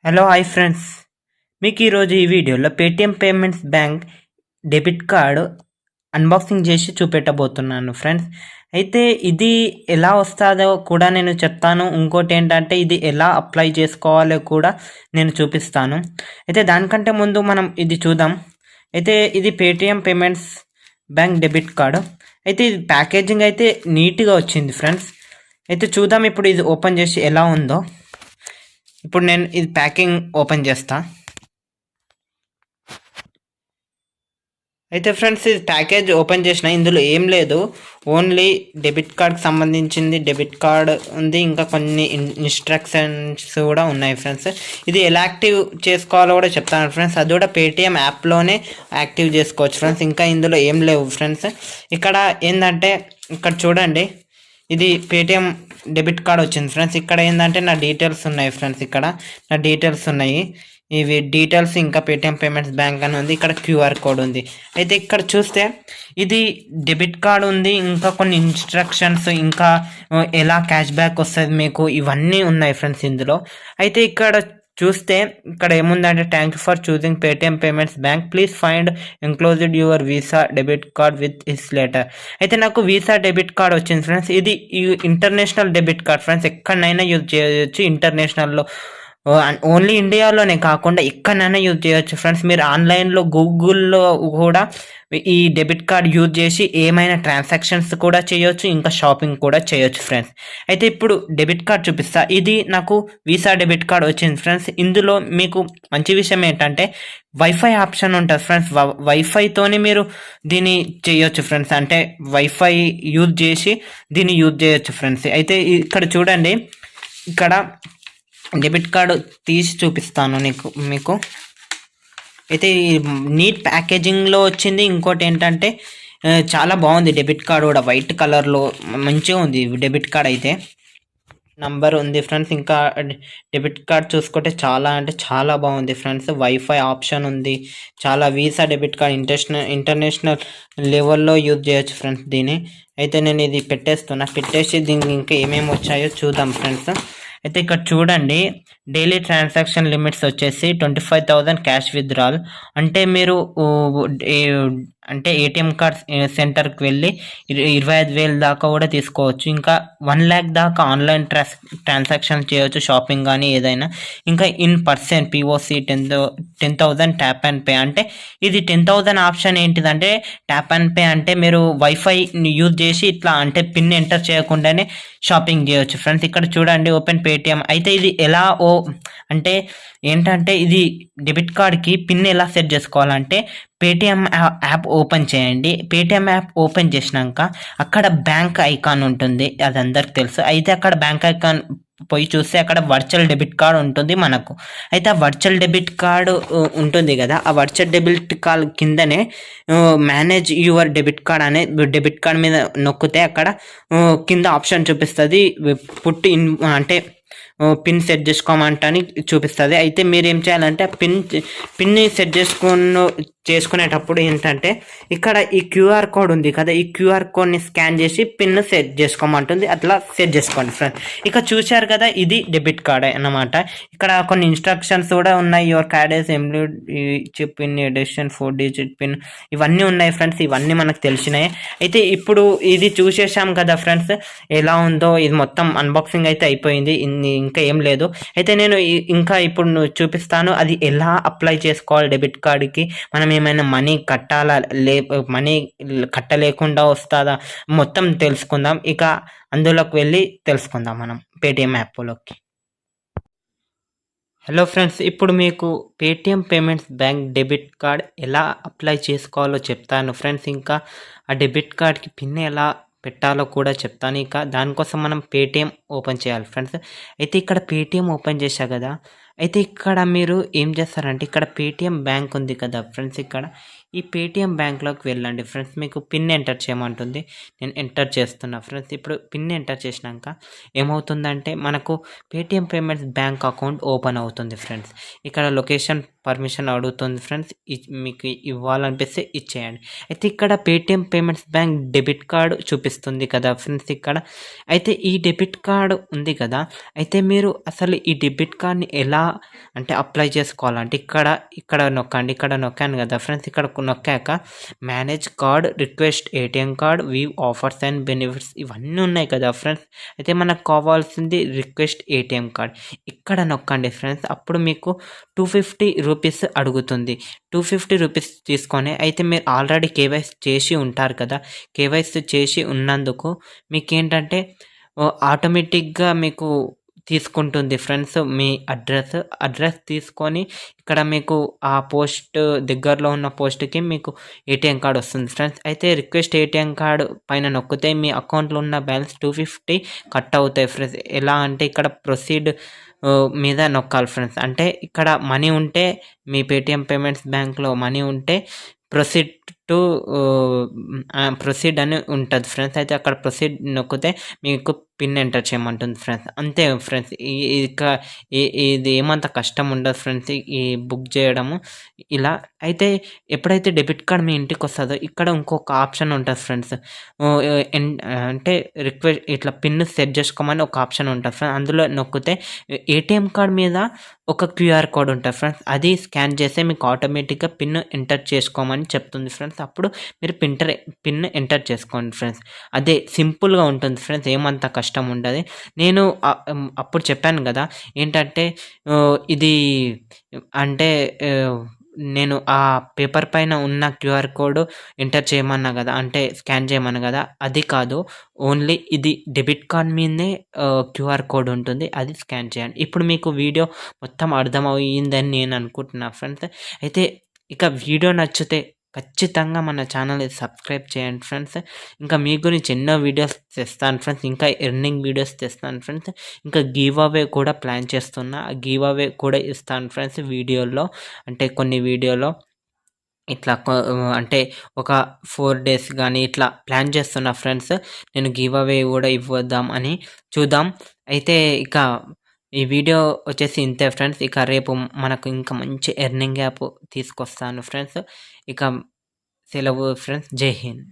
Hello hi friends, మీకు ఈరోజు ఈ వీడియోలో Paytm payments bank debit card unboxing చేసి చూపెట్టబోతున్నాను ఫ్రెండ్స్. అయితే ఇది ఎలా వస్తుందో కూడా నేను చెప్తాను. ఇంకోటి ఏంటంటే ఇది ఎలా అప్లై చేసుకోవాలో కూడా నేను చూపిస్తాను. అయితే దానికంటే ముందు మనం ఇది చూద్దాం. అయితే ఇది Paytm payments bank debit card. అయితే ఇది ప్యాకేజింగ్ అయితే నీట్గా వచ్చింది ఫ్రెండ్స్. అయితే చూద్దాం ఇప్పుడు ఇది ఓపెన్ చేసి ఎలా ఉందో. ఇప్పుడు నేను ఇది ప్యాకింగ్ ఓపెన్ చేస్తా. అయితే ఫ్రెండ్స్ ఇది ప్యాకేజ్ ఓపెన్ చేసిన, ఇందులో ఏం లేదు, ఓన్లీ డెబిట్ కార్డ్కి సంబంధించింది డెబిట్ కార్డ్ ఉంది, ఇంకా కొన్ని ఇన్స్ట్రక్షన్స్ కూడా ఉన్నాయి ఫ్రెండ్స్. ఇది ఎలా యాక్టివ్ చేసుకోవాలో కూడా చెప్తాను ఫ్రెండ్స్. అది కూడా పేటిఎం యాప్లోనే యాక్టివ్ చేసుకోవచ్చు ఫ్రెండ్స్. ఇంకా ఇందులో ఏం లేవు ఫ్రెండ్స్. ఇక్కడ ఏంటంటే ఇక్కడ చూడండి, ఇది పేటిఎం డెబిట్ కార్డ్ వచ్చింది ఫ్రెండ్స్. ఇక్కడ ఏంటంటే నా డీటెయిల్స్ ఉన్నాయి ఫ్రెండ్స్. ఇక్కడ నా డీటెయిల్స్ ఉన్నాయి, ఇవి డీటెయిల్స్. ఇంకా పేటిఎం పేమెంట్స్ బ్యాంక్ అని ఉంది, ఇక్కడ క్యూఆర్ కోడ్ ఉంది. అయితే ఇక్కడ చూస్తే ఇది డెబిట్ కార్డ్ ఉంది, ఇంకా కొన్ని ఇన్స్ట్రక్షన్స్, ఇంకా ఎలా క్యాష్ బ్యాక్ వస్తుంది మీకు, ఇవన్నీ ఉన్నాయి ఫ్రెండ్స్ ఇందులో. అయితే ఇక్కడ చూస్తే ఇక్కడ ఏముందంటే, thank you for choosing Paytm payments bank, please find enclosed your visa debit card with his letter. అయితే నాకు వీసా డెబిట్ కార్డ్ వచ్చింది ఫ్రెండ్స్. ఇది ఇంటర్నేషనల్ డెబిట్ కార్డ్ ఫ్రెండ్స్. ఎక్కడైనా యూజ్ చేయొచ్చు ఇంటర్నేషనల్లో, ఓన్లీ ఇండియాలోనే కాకుండా ఎక్కడైనా యూజ్ చేయొచ్చు ఫ్రెండ్స్. మీరు ఆన్లైన్లో గూగుల్లో కూడా ఈ డెబిట్ కార్డ్ యూజ్ చేసి ఏమైనా ట్రాన్సాక్షన్స్ కూడా చేయొచ్చు, ఇంకా షాపింగ్ కూడా చేయొచ్చు ఫ్రెండ్స్. అయితే ఇప్పుడు డెబిట్ కార్డ్ చూపిస్తా. ఇది నాకు వీసా డెబిట్ కార్డ్ వచ్చింది ఫ్రెండ్స్. ఇందులో మీకు మంచి విషయం ఏంటంటే వైఫై ఆప్షన్ ఉంటుంది ఫ్రెండ్స్. వైఫైతోనే మీరు దీన్ని చేయొచ్చు ఫ్రెండ్స్. అంటే వైఫై యూజ్ చేసి దీన్ని యూజ్ చేయొచ్చు ఫ్రెండ్స్. అయితే ఇక్కడ చూడండి, ఇక్కడ డెబిట్ కార్డు తీసి చూపిస్తాను మీకు. అయితే నీట్ ప్యాకేజింగ్లో వచ్చింది. ఇంకోటి ఏంటంటే చాలా బాగుంది డెబిట్ కార్డ్ కూడా, వైట్ కలర్లో మంచిగా ఉంది డెబిట్ కార్డ్. అయితే నంబర్ ఉంది ఫ్రెండ్స్. ఇంకా డెబిట్ కార్డ్ చూసుకుంటే చాలా అంటే చాలా బాగుంది ఫ్రెండ్స్. వైఫై ఆప్షన్ ఉంది, చాలా వీసా డెబిట్ కార్డ్ ఇంటర్నేషనల్ లెవెల్లో యూజ్ చేయొచ్చు ఫ్రెండ్స్ దీన్ని. అయితే నేను ఇది పెట్టేసి దీనికి ఇంకా ఏమేమి వచ్చాయో చూద్దాం ఫ్రెండ్స్. అయితే ఇక్కడ చూడండి, డైలీ ట్రాన్సాక్షన్ లిమిట్స్ వచ్చేసి 25,000 క్యాష్ విత్డ్రాల్. అంటే మీరు అంటే ఏటీఎం కార్డ్ సెంటర్కి వెళ్ళి 25,000 దాకా కూడా తీసుకోవచ్చు. ఇంకా 1,00,000 దాకా ఆన్లైన్ ట్రాన్సాక్షన్ చేయవచ్చు, షాపింగ్ కానీ ఏదైనా. ఇంకా in person POC 10,000 tap and pay. అంటే ఇది 10,000 ఆప్షన్ ఏంటిదంటే ట్యాప్ అండ్ పే. అంటే మీరు వైఫై యూజ్ చేసి ఇట్లా అంటే పిన్ ఎంటర్ చేయకుండానే షాపింగ్ చేయొచ్చు ఫ్రెండ్స్. ఇక్కడ చూడండి, ఓపెన్ పేటిఎం. అయితే ఇది ఎలా అంటే ఏంటంటే ఇది డెబిట్ కార్డ్కి పిన్ ఎలా సెట్ చేసుకోవాలంటే పేటిఎం యాప్ ఓపెన్ చేయండి. పేటిఎం యాప్ ఓపెన్ చేసినాక అక్కడ బ్యాంక్ ఐకాన్ ఉంటుంది, అది అందరికి తెలుసు. అయితే అక్కడ బ్యాంక్ ఐకాన్ పోయి చూస్తే అక్కడ వర్చువల్ డెబిట్ కార్డ్ ఉంటుంది మనకు. అయితే ఆ వర్చువల్ డెబిట్ కార్డు ఉంటుంది కదా, ఆ వర్చువల్ డెబిట్ కార్డ్ కిందనే మేనేజ్ యువర్ డెబిట్ కార్డ్ అనే డెబిట్ కార్డ్ మీద నొక్కితే అక్కడ కింద ఆప్షన్ చూపిస్తుంది, పుట్ ఇన్ అంటే పిన్ సెట్ చేసుకోమంటని చూపిస్తుంది. అయితే మీరు ఏం చేయాలంటే పిన్ని సెట్ చేసుకునేటప్పుడు ఏంటంటే ఇక్కడ ఈ క్యూఆర్ కోడ్ ఉంది కదా, ఈ క్యూఆర్ కోడ్ని స్కాన్ చేసి పిన్ సెట్ చేసుకోమంటుంది. అట్లా సెట్ చేసుకోండి ఫ్రెండ్స్. ఇక చూశారు కదా, ఇది డెబిట్ కార్డ్ అన్నమాట. ఇక్కడ కొన్ని ఇన్స్ట్రక్షన్స్ కూడా ఉన్నాయి. Your card is chip pin edition 4 digit pin, ఇవన్నీ ఉన్నాయి ఫ్రెండ్స్. ఇవన్నీ మనకు తెలిసినాయి. అయితే ఇప్పుడు ఇది చూసేసాం కదా ఫ్రెండ్స్, ఎలా ఉందో. ఇది మొత్తం అన్బాక్సింగ్ అయితే అయిపోయింది, ఇంకా ఏం లేదు. అయితే నేను ఇంకా ఇప్పుడు చూపిస్తాను అది ఎలా అప్లై చేసుకోవాలి డెబిట్ కార్డ్కి. మనం ఏమైనా మనీ కట్టాలా, మనీ కట్టలేకుండా వస్తుందా, మొత్తం తెలుసుకుందాం. ఇక అందులోకి వెళ్ళి తెలుసుకుందాం మనం పేటిఎం యాప్లోకి. హలో ఫ్రెండ్స్, ఇప్పుడు మీకు Paytm payments bank debit card ఎలా అప్లై చేసుకోవాలో చెప్తాను ఫ్రెండ్స్. ఇంకా ఆ డెబిట్ కార్డ్కి పిన్ ఎలా పెట్టాలో కూడా చెప్తాను. ఇక దానికోసం మనం పేటిఎం ఓపెన్ చేయాలి ఫ్రెండ్స్. అయితే ఇక్కడ పేటిఎం ఓపెన్ చేశా కదా, అయితే ఇక్కడ మీరు ఏం చేస్తారంటే ఇక్కడ పేటిఎం బ్యాంక్ ఉంది కదా ఫ్రెండ్స్, ఇక్కడ ఈ పేటీఎం బ్యాంక్లోకి వెళ్ళండి ఫ్రెండ్స్. మీకు పిన్ ఎంటర్ చేయమంటుంది. నేను ఎంటర్ చేస్తున్నా ఫ్రెండ్స్. ఇప్పుడు పిన్ ఎంటర్ చేసినాక ఏమవుతుందంటే మనకు Paytm payments bank account open అవుతుంది ఫ్రెండ్స్. ఇక్కడ లొకేషన్ పర్మిషన్ అడుగుతుంది ఫ్రెండ్స్. మీకు ఇవ్వాలనిపిస్తే ఇచ్చేయండి. అయితే ఇక్కడ Paytm payments bank debit card చూపిస్తుంది కదా ఫ్రెండ్స్ ఇక్కడ. అయితే ఈ డెబిట్ కార్డ్ ఉంది కదా, అయితే మీరు అసలు ఈ డెబిట్ కార్డ్ని ఎలా అంటే అప్లై చేసుకోవాలంటే ఇక్కడ నొక్కండి. ఇక్కడ నొక్కాను కదా ఫ్రెండ్స్. ఇక్కడ నొక్కాక manage card, request ATM card, view offers and benefits ఇవన్నీ ఉన్నాయి కదా ఫ్రెండ్స్. అయితే మనకు కావాల్సింది రిక్వెస్ట్ ఏటీఎం కార్డ్. ఇక్కడ నొక్కండి ఫ్రెండ్స్. అప్పుడు మీకు 250 రూపీస్ అడుగుతుంది. 250 రూపీస్ తీసుకొని అయితే మీరు ఆల్రెడీ కేవైసీ చేసి ఉంటారు కదా. కేవైసీ చేసి ఉన్నందుకు మీకేంటంటే ఆటోమేటిక్గా మీకు తీసుకుంటుంది ఫ్రెండ్స్ మీ అడ్రస్ తీసుకొని ఇక్కడ మీకు ఆ పోస్ట్ దగ్గరలో ఉన్న పోస్ట్కి మీకు ఏటీఎం కార్డ్ వస్తుంది ఫ్రెండ్స్. అయితే రిక్వెస్ట్ ఏటీఎం కార్డ్ పైన నొక్కితే మీ అకౌంట్లో ఉన్న బ్యాలెన్స్ 250 కట్ అవుతాయి ఫ్రెండ్స్. ఎలా అంటే ఇక్కడ ప్రొసీడ్ మీద నొక్కాలి ఫ్రెండ్స్. అంటే ఇక్కడ మనీ ఉంటే మీ పేటీఎం పేమెంట్స్ బ్యాంక్లో మనీ ఉంటే ప్రొసీడ్ టు ప్రొసీడ్ అని ఉంటుంది ఫ్రెండ్స్. అయితే అక్కడ ప్రొసీడ్ నొక్కితే మీకు పిన్ ఎంటర్ చేయమంటుంది ఫ్రెండ్స్. అంతే ఫ్రెండ్స్. ఇది ఏమంత కష్టం ఉండదు ఫ్రెండ్స్ ఈ బుక్ చేయడము ఇలా. అయితే ఎప్పుడైతే డెబిట్ కార్డ్ మీ ఇంటికి వస్తుందో ఇక్కడ ఇంకొక ఆప్షన్ ఉంటుంది ఫ్రెండ్స్. అంటే రిక్వెస్ట్ ఇట్లా పిన్ సెట్ చేసుకోమని ఒక ఆప్షన్ ఉంటుంది ఫ్రెండ్స్. అందులో నొక్కితే ఏటీఎం కార్డ్ మీద ఒక క్యూఆర్ కోడ్ ఉంటుంది ఫ్రెండ్స్. అది స్కాన్ చేస్తే మీకు ఆటోమేటిక్గా పిన్ ఎంటర్ చేసుకోమని చెప్తుంది ఫ్రెండ్స్. అప్పుడు మీరు పిన్ ఎంటర్ చేసుకోండి ఫ్రెండ్స్. అదే సింపుల్గా ఉంటుంది ఫ్రెండ్స్. ఏమంత కష్టం ఉండదు. నేను అప్పుడు చెప్పాను కదా ఏంటంటే ఇది అంటే నేను ఆ పేపర్ పైన ఉన్న క్యూఆర్ కోడ్ ఎంటర్ చేయమన్నా కదా, అంటే స్కాన్ చేయమన్నా కదా, అది కాదు. ఓన్లీ ఇది డెబిట్ కార్డ్ మీదనే క్యూఆర్ కోడ్ ఉంటుంది, అది స్కాన్ చేయండి. ఇప్పుడు మీకు వీడియో మొత్తం అర్థమయ్యిందని నేను అనుకుంటున్నా ఫ్రెండ్స్. అయితే ఇక వీడియో నచ్చితే ఖచ్చితంగా మన ఛానల్ని సబ్స్క్రైబ్ చేయండి ఫ్రెండ్స్. ఇంకా మీ గురించి ఎన్నో వీడియోస్ తెస్తాను ఫ్రెండ్స్. ఇంకా ఎర్నింగ్ వీడియోస్ తెస్తాను ఫ్రెండ్స్. ఇంకా గివ్ అవే కూడా ప్లాన్ చేస్తున్నా. ఆ గివ్ అవే కూడా ఇస్తాను ఫ్రెండ్స్ వీడియోలో. అంటే కొన్ని వీడియోలో ఇట్లా అంటే ఒక 4 డేస్ కానీ ఇట్లా ప్లాన్ చేస్తున్నా ఫ్రెండ్స్. నేను గివ్ అవే కూడా ఇవ్వద్దాం అని చూద్దాం. అయితే ఇక ఈ వీడియో వచ్చేసి ఇంతే ఫ్రెండ్స్. ఇక రేపు మనకు ఇంకా మంచి ఎర్నింగ్ యాప్ తీసుకొస్తాను ఫ్రెండ్స్. ఇక సెలవు ఫ్రెండ్స్. జై హింద్.